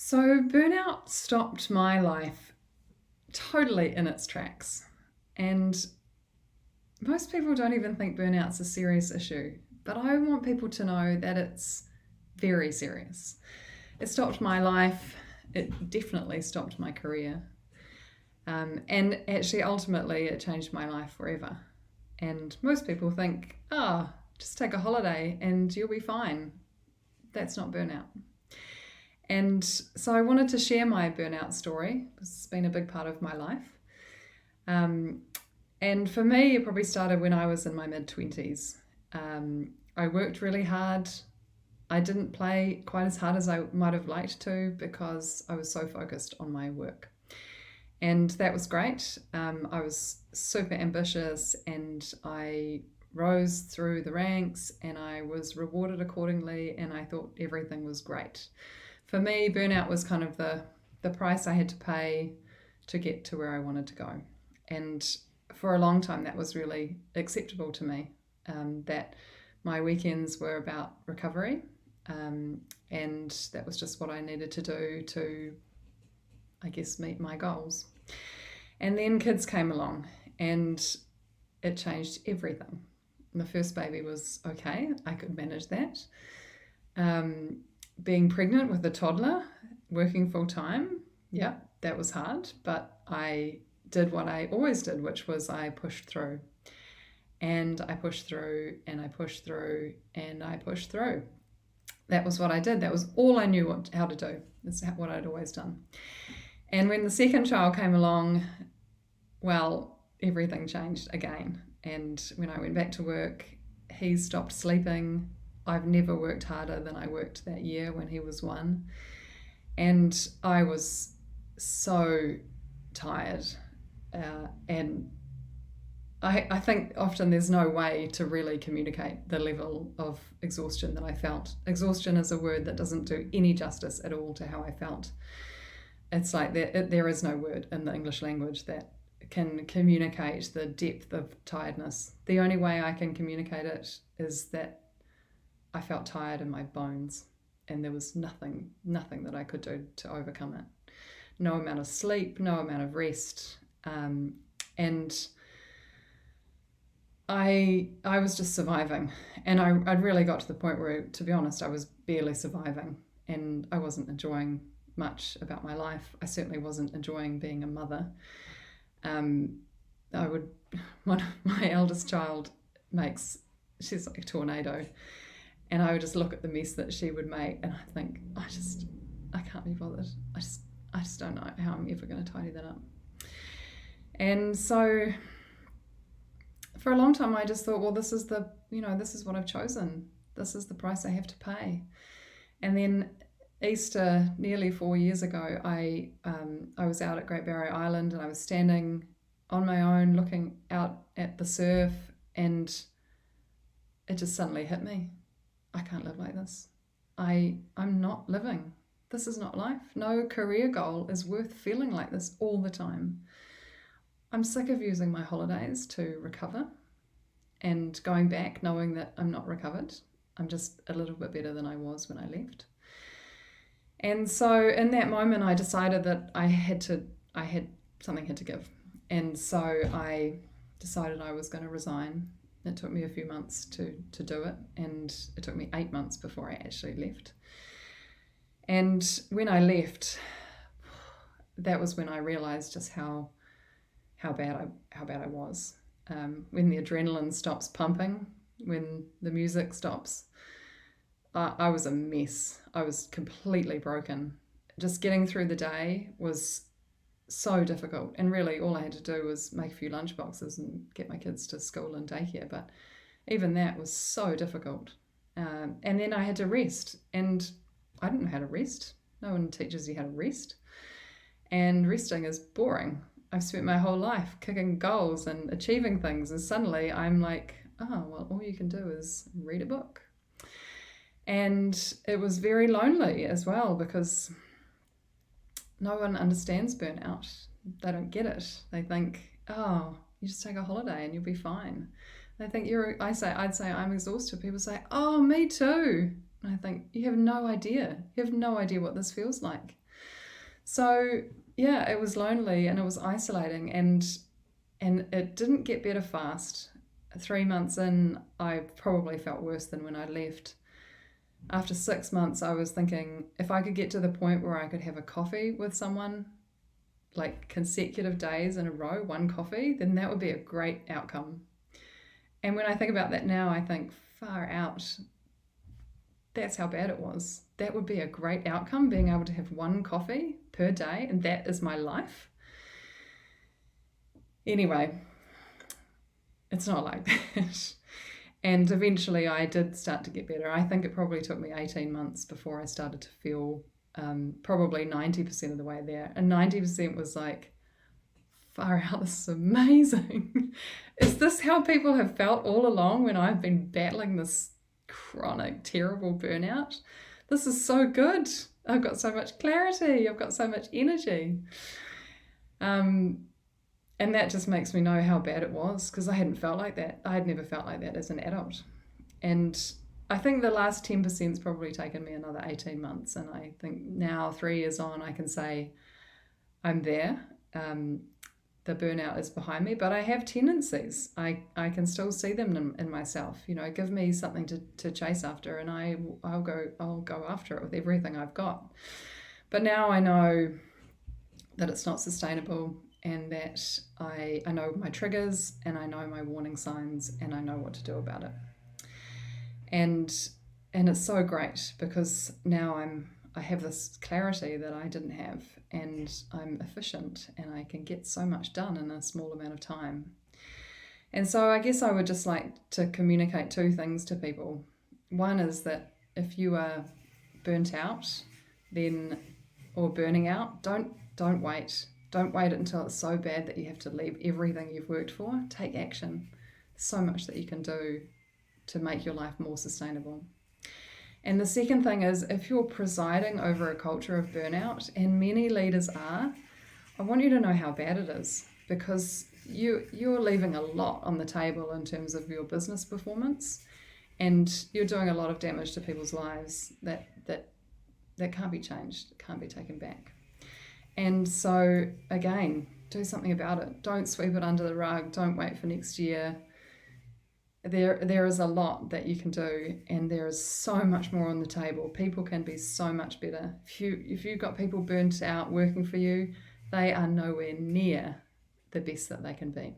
So, burnout stopped my life totally in its tracks. And most people don't even think burnout's a serious issue. But I want people to know that it's very serious. It stopped my life. It definitely stopped my career. And actually, ultimately, it changed my life forever. And most people think, just take a holiday and you'll be fine. That's not burnout. And so I wanted to share my burnout story because it's been a big part of my life. And for me, it probably started when I was in my mid-20s. I worked really hard. I didn't play quite as hard as I might have liked to because I was so focused on my work. And that was great. I was super ambitious and I rose through the ranks and I was rewarded accordingly and I thought everything was great. For me, burnout was kind of the price I had to pay to get to where I wanted to go. And for a long time, that was really acceptable to me, that my weekends were about recovery. And that was just what I needed to do to, I guess, meet my goals. And then kids came along and it changed everything. The first baby was okay. I could manage that. Being pregnant with a toddler, working full time, yeah, that was hard. But I did what I always did, which was I pushed through. And I pushed through and I pushed through and I pushed through. That was what I did. That was all I knew how to do. That's what I'd always done. And when the second child came along, well, everything changed again. And when I went back to work, he stopped sleeping. I've never worked harder than I worked that year when he was 1. And I was so tired. And I think often there's no way to really communicate the level of exhaustion that I felt. Exhaustion is a word that doesn't do any justice at all to how I felt. It's like there is no word in the English language that can communicate the depth of tiredness. The only way I can communicate it is that I felt tired in my bones and there was nothing that I could do to overcome it. No amount of sleep, no amount of rest. And I was just surviving. And I'd really got to the point where, to be honest, I was barely surviving and I wasn't enjoying much about my life. I certainly wasn't enjoying being a mother. My eldest child she's like a tornado. And I would just look at the mess that she would make and I think, I can't be bothered. I just don't know how I'm ever going to tidy that up. And so for a long time, I just thought, well, this is what I've chosen. This is the price I have to pay. And then Easter, nearly 4 years ago, I was out at Great Barrier Island and I was standing on my own looking out at the surf and it just suddenly hit me. I can't live like this. I'm not living. This is not life. No career goal is worth feeling like this all the time. I'm sick of using my holidays to recover and going back knowing that I'm not recovered. I'm just a little bit better than I was when I left. And so in that moment, I decided that something had to give. And so I decided I was going to resign. It took me a few months to do it, and it took me 8 months before I actually left. And when I left, that was when I realized just how bad I was. When the adrenaline stops pumping, when the music stops, I was a mess. I was completely broken. Just getting through the day was so difficult, and really all I had to do was make a few lunch boxes and get my kids to school and daycare, but even that was so difficult. And then I had to rest, and I didn't know how to rest. No one teaches you how to rest, and resting is boring. I've spent my whole life kicking goals and achieving things, and suddenly I'm like, all you can do is read a book. And it was very lonely as well because no one understands burnout. They don't get it. They think, you just take a holiday and you'll be fine. They think I'd say I'm exhausted. People say, me too. And I think, you have no idea. You have no idea what this feels like. So yeah, it was lonely and it was isolating, and it didn't get better fast. 3 months in, I probably felt worse than when I left. After 6 months, I was thinking if I could get to the point where I could have a coffee with someone, like consecutive days in a row, one coffee, then that would be a great outcome. And when I think about that now, I think, far out, that's how bad it was. That would be a great outcome, being able to have one coffee per day, and that is my life. Anyway, it's not like that. And eventually I did start to get better. I think it probably took me 18 months before I started to feel probably 90% of the way there. And 90% was like, far out, this is amazing. Is this how people have felt all along when I've been battling this chronic, terrible burnout? This is so good. I've got so much clarity. I've got so much energy. And that just makes me know how bad it was, because I hadn't felt like that. I had never felt like that as an adult. And I think the last 10%'s probably taken me another 18 months. And I think now, 3 years on, I can say I'm there. The burnout is behind me, but I have tendencies. I can still see them in myself. You know, give me something to chase after, and I'll go after it with everything I've got. But now I know that it's not sustainable, and that I know my triggers, and I know my warning signs, and I know what to do about it. And it's so great, because now I have this clarity that I didn't have, and I'm efficient, and I can get so much done in a small amount of time. And so I guess I would just like to communicate two things to people. One is that if you are burnt out, or burning out, don't wait. Don't wait until it's so bad that you have to leave everything you've worked for. Take action. There's so much that you can do to make your life more sustainable. And the second thing is, if you're presiding over a culture of burnout, and many leaders are, I want you to know how bad it is, because you're leaving a lot on the table in terms of your business performance, and you're doing a lot of damage to people's lives that can't be changed, can't be taken back. And so, again, do something about it. Don't sweep it under the rug. Don't wait for next year. There is a lot that you can do, and there is so much more on the table. People can be so much better. If you've got people burnt out working for you, they are nowhere near the best that they can be.